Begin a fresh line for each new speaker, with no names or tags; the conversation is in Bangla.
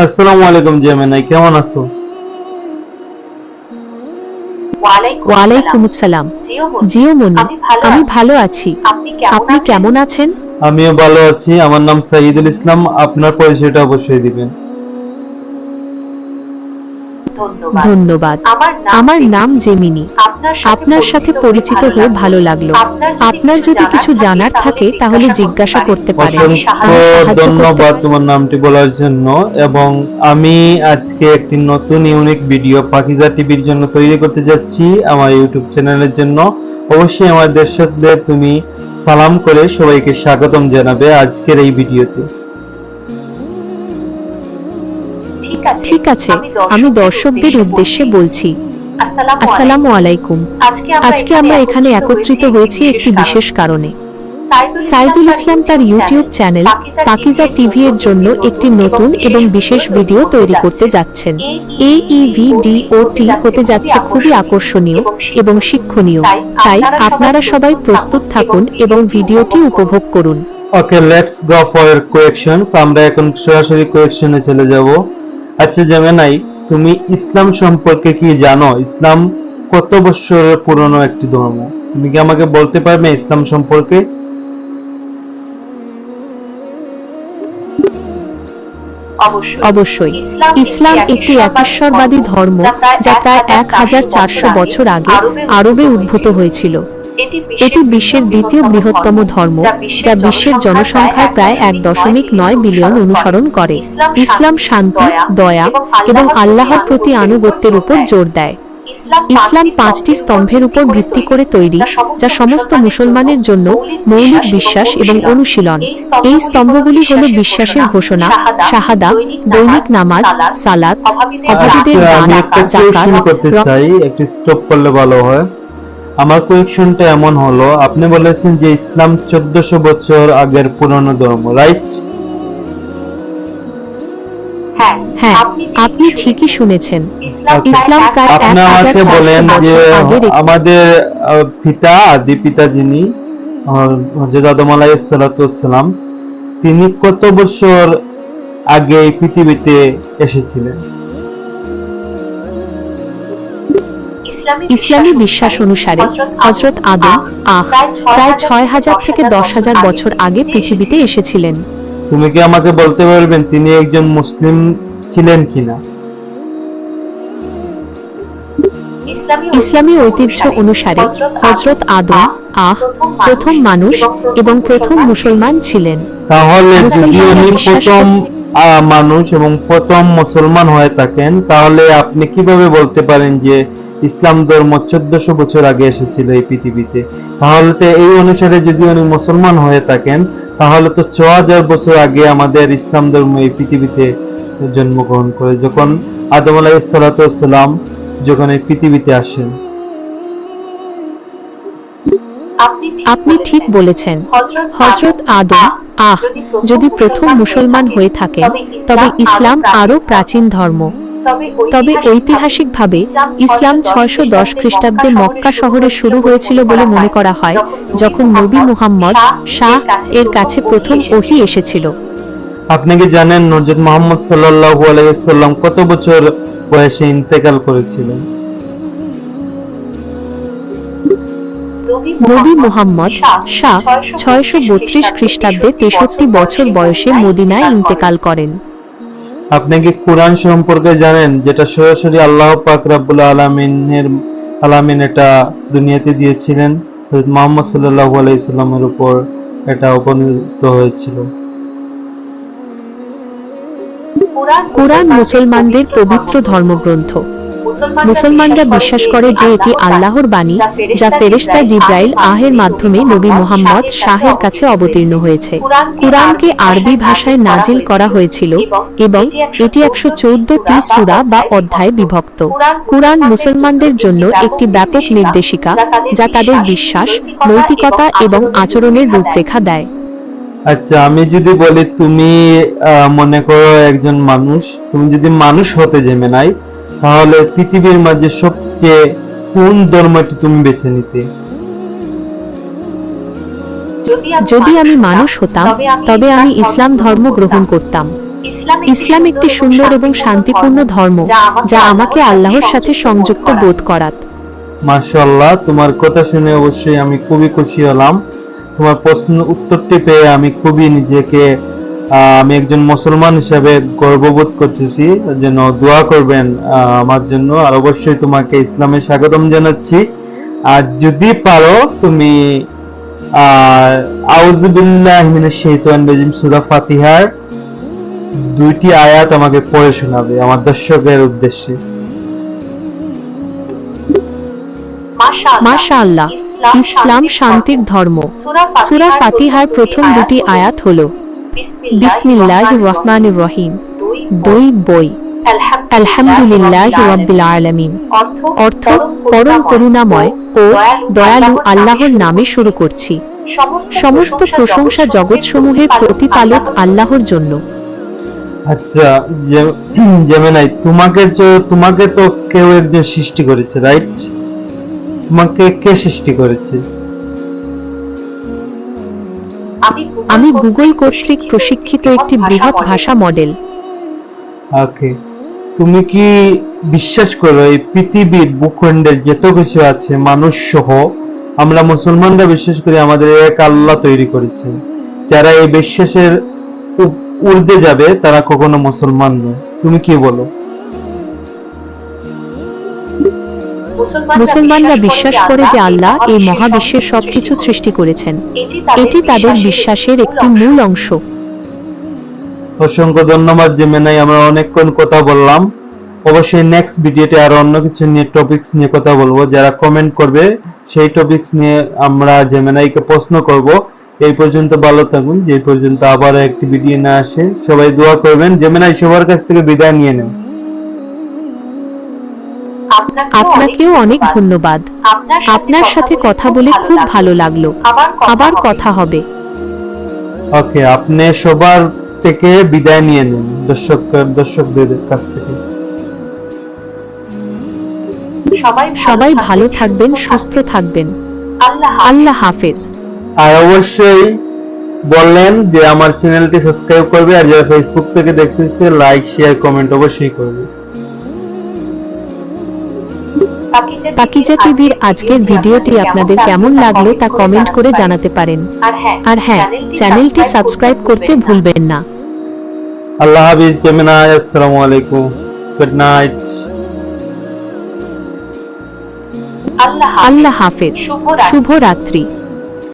আসসালামু আলাইকুম জেমিনাই, কেমন আছো?
ওয়ালাইকুম আসসালাম। জিও মনি, আমি ভালো আছি। আপনি কেমন আছেন?
আমিও ভালো আছি। আমার নাম সাইদুল ইসলাম। আপনার পরিচয়টা অবশ্যই দিবেন।
ধন্যবাদ। আমার নাম জেমিনি। আপনার সাথে পরিচিত হয়ে ভালো লাগলো। আপনার যদি কিছু জানার থাকে তাহলে জিজ্ঞাসা করতে পারেন,
অসংখ্য
আমি সাহায্য করতে
ধন্যবাদ
পারি।
তোমার নামটি বলার জন্য। এবং আমি আজকে একটি নতুন ইউনিক ভিডিও পাকিজা টিভির জন্য তৈরি করতে যাচ্ছি, আমার ইউটিউব চ্যানেলের জন্য। অবশ্যই আমার দর্শকদের তুমি সালাম করে সবাইকে স্বাগতম জানাবে আজকের এই ভিডিওতে।
ঠিক আছে, আমি দর্শকদের উদ্দেশ্যে বলছি। আসসালামু আলাইকুম। আজকে আমরা এখানে একত্রিত হয়েছি একটি বিশেষ কারণে। সাইদুল ইসলাম তার ইউটিউব চ্যানেল পাকিজা টিভি এর জন্য একটি নতুন এবং বিশেষ ভিডিও তৈরি করতে যাচ্ছেন। এই ভিডিওটি হতে যাচ্ছে খুবই আকর্ষণীয় এবং শিক্ষণীয়। তাই আপনারা সবাই প্রস্তুত থাকুন এবং ভিডিওটি উপভোগ করুন।
ওকে, লেটস গো ফর কোয়েকশনস। আমরা এখন সরাসরি কোয়েকশনে চলে যাব। আচ্ছা জেমিনাই, তুমি ইসলাম সম্পর্কে কি জানো? ইসলাম কত বছরের পুরনো একটি ধর্ম? তুমি কি আমাকে বলতে পারবে ইসলাম সম্পর্কে?
অবশ্যই, ইসলাম একটি একেশ্বরবাদী ধর্ম যা প্রায় 1400 বছর আগে আরবে উদ্ভূত হয়েছিল। এটি বিশ্বের দ্বিতীয় বৃহত্তম ধর্ম, যা বিশ্বের জনসংখ্যার প্রায় 1.9 বিলিয়ন অনুসরণ করে। ইসলাম শান্তি, দয়া এবং আল্লাহর প্রতি আনুগত্যের উপর জোর দেয়। ইসলাম 5টি স্তম্ভের উপর ভিত্তি করে তৈরি, যা সমস্ত মুসলমানের জন্য মৌলিক বিশ্বাস এবং অনুশীলন। এই স্তম্ভগুলি হল বিশ্বাসের ঘোষণা, শাহাদা, দৈনিক নামাজ, সালাত, অভাবীদের
আচ্ছা,
দান,
আমি একটা
যাকাত,
কোয়েকশন করতে চাই, একটু স্টপ করলে ভালো হয়। আমার কোয়েকশনটা এমন হলো, আপনি বলেছেন যে ইসলাম 1400 বছর আগের পুরনো ধর্ম, রাইট?
হ্যাঁ, আপনি ঠিকই শুনেছেন। ইসলাম প্রায়
আপনি আমাকে
1400
বলেন যে
বছর আগের একটি
আমাদের পিতা, আদি পিতা যিনি হযরত আদম আলাইহিস সালাতু ওয়াস সালাম, তিনি কত বছর আগে এই পৃথিবীতে এসেছিলেন?
ইসলামী বিশ্বাস অনুসারে হযরত আদম প্রায় 6000 থেকে 10,000 বছর আগে পৃথিবীতে এসেছিলেন।
তুমি কি আমাকে বলতে পারবেন তিনি একজন মুসলিম ছিলেন কিনা?
ইসলামী ঐতিহ্য অনুসারে হযরত আদম প্রথম মানুষ এবং প্রথম মুসলমান ছিলেন।
তাহলে যদি উনি প্রথম মানুষ এবং প্রথম মুসলমান হয়ে থাকেন, তাহলে আপনি কিভাবে বলতে পারেন যে ইসলাম ধর্ম 1400 বছর আগে এসেছিল এই পৃথিবীতে? তাহলে তো এই অনুসারে যদি উনি মুসলমান হয়ে থাকেন, তাহলে তো 6000 বছর আগে আমাদের ইসলাম ধর্ম এই পৃথিবীতে জন্মগ্রহণ করে, যখন আদম আলাইহিস সালাতু ওয়াস সালাম যখন এই পৃথিবীতে আসেন।
আপনি ঠিক বলেছেন। হযরত আদম যদি প্রথম মুসলমান হয়ে থাকেন, তবে ইসলাম আরও প্রাচীন ধর্ম। তবে ঐতিহাসিকভাবে ইসলাম 610 খ্রিস্টাব্দে মক্কা শহরে শুরু হয়েছিল বলে মনে করা হয়, যখন নবী মুহাম্মদ এর কাছে প্রথম ওহী এসেছিল।
আপনি কি জানেন হযরত মুহাম্মদ সাল্লাল্লাহু আলাইহি ওয়াসাল্লাম কত বছর বয়সে ইন্তেকাল করেছিলেন?
নবী মুহাম্মদ 632 খ্রিস্টাব্দে 63 বছর বয়সে মদিনায় ইন্তেকাল করেন।
আপনি কি কোরআন সম্পর্কে জানেন, যেটা সরাসরি আল্লাহ পাক রব্বুল আলামিন এটা দুনিয়াতে দিয়েছিলেন, হযরত মুহাম্মদ সাল্লাল্লাহু আলাইহি সাল্লামের উপর এটা অবতীর্ণ হয়েছিল?
কুরআন মুসলমানদের পবিত্র ধর্মগ্রন্থ। মুসলমানরা বিশ্বাস করে যে এটি আল্লাহর বাণী, যা ফেরেশতা জিবরাইল এর মাধ্যমে নবী মুহাম্মদ এর কাছে অবতীর্ণ হয়েছে। কুরআনকে আরবি ভাষায় নাজিল করা হয়েছিল এবং এটি 114টি সূরা বা অধ্যায়ে বিভক্ত। কুরআন মুসলমানদের জন্য একটি ব্যাপক নির্দেশিকা, যা তাদের বিশ্বাস, নৈতিকতা এবং আচরণের রূপরেখা দেয়।
আচ্ছা, আমি যদি বলি তুমি মনে করো একজন মানুষ, তুমি যদি মানুষ হতে জেমিনাই, তাহলে পৃথিবীর মাঝে সবচেয়ে কোন ধর্মটি তুমি বেছে নিতে?
যদি আমি মানুষ হতাম, তবে আমি ইসলাম ধর্ম গ্রহণ করতাম। ইসলাম একটি সুন্দর এবং শান্তিপূর্ণ ধর্ম যা আমাকে আল্লাহর সাথে সংযুক্ত বোধ করাত।
মাশাআল্লাহ, তোমার কথা শুনে অবশ্যই আমি খুবই খুশি হলাম। তোমার প্রশ্ন উত্তরটি পেয়ে আমি খুবই নিজেকে আমি একজন মুসলমান হিসেবে গর্ববোধ করতেছি। যেন দোয়া করবেন আমার জন্য, আর অবশ্যই তোমাকে ইসলামে স্বাগতম জানাচ্ছি। আর যদি পারো তুমি আউযু বিল্লাহি মিনাশ শাইতানির রাজিম সূরা ফাতিহার 2টি আয়াত আমাকে পড়ে শোনাবে আমার দর্শকের উদ্দেশ্যে।
মাশাআল্লাহ, ইসলাম শান্তির ধর্ম। সূরা ফাতিহার প্রথম 2টি আয়াত হলো বিসমিল্লাহির রহমানির রহিম 2 আলহামদুলিল্লাহি রাব্বিল আলামিন। অর্থ পরম করুণাময় ও দয়ালু আল্লাহর নামে শুরু করছি। সমস্ত প্রশংসা জগৎসমূহের প্রতিপালক আল্লাহর জন্য।
আচ্ছা, জেমিনাই, তোমাকে তো কেউ একজন সৃষ্টি করেছে, রাইট? তোমাকে কে সৃষ্টি করেছে?
আমি গুগল কর্তৃক প্রশিক্ষিত একটি বৃহৎ ভাষা মডেল।
ওকে, তুমি কি বিশ্বাস করো এই পৃথিবীর ভূখণ্ডের যত কিছু আছে মানুষ সহ আমরা মুসলমানরা বিশ্বাস করি আমাদের এক আল্লাহ তৈরি করেছে? যারা এই বিশ্বাসের ঊর্ধ্বে যাবে তারা কখনো মুসলমান নয়। তুমি কি বলো?
মুসলমানরা বিশ্বাস করে যে আল্লাহ এই মহাবিশ্বের সবকিছু সৃষ্টি করেছেন। এটি তাদের বিশ্বাসের একটি মূল অংশ।
অসংখ্য ধন্যবাদ জেমিনাই, আমরা অনেকক্ষণ কথা বললাম। অবশ্যই নেক্সট ভিডিওতে আরো অন্য কিছু নিয়ে টপিকস নিয়ে কথা বলবো। যারা কমেন্ট করবে সেই টপিকস নিয়ে আমরা জেমিনাইকে প্রশ্ন করব। এই পর্যন্ত ভালো থাকুন, যে পর্যন্ত আবার একটি ভিডিও না আসে। সবাই দোয়া করবেন। জেমিনাই সবার কাছ থেকে বিদায় নিয়ে নেন।
আপনাকেও অনেক ধন্যবাদ। আপনার সাথে কথা বলে খুব ভালো লাগলো। আবার কথা হবে।
ওকে, আপনি সবার থেকে বিদায় নিয়ে নেন দর্শকদের কাছ থেকে।
সবাই ভালো থাকবেন, সুস্থ থাকবেন। আল্লাহ হাফেজ।
আর অবশ্যই বললেন যে আমার চ্যানেলটি সাবস্ক্রাইব করবে, আর যারা ফেসবুক থেকে দেখতেছে লাইক শেয়ার কমেন্ট অবশ্যই করবে।
পাকিজা টিভির আজকের ভিডিওটি আপনাদের কেমন লাগলো তা কমেন্ট করে জানাতে পারেন। আর হ্যাঁ, চ্যানেলটি সাবস্ক্রাইব করতে ভুলবেন না।
আল্লাহ হাফিজ জেমিনাই, আসসালামু আলাইকুম, গুড নাইট।
আল্লাহ হাফেজ, শুভ রাত্রি।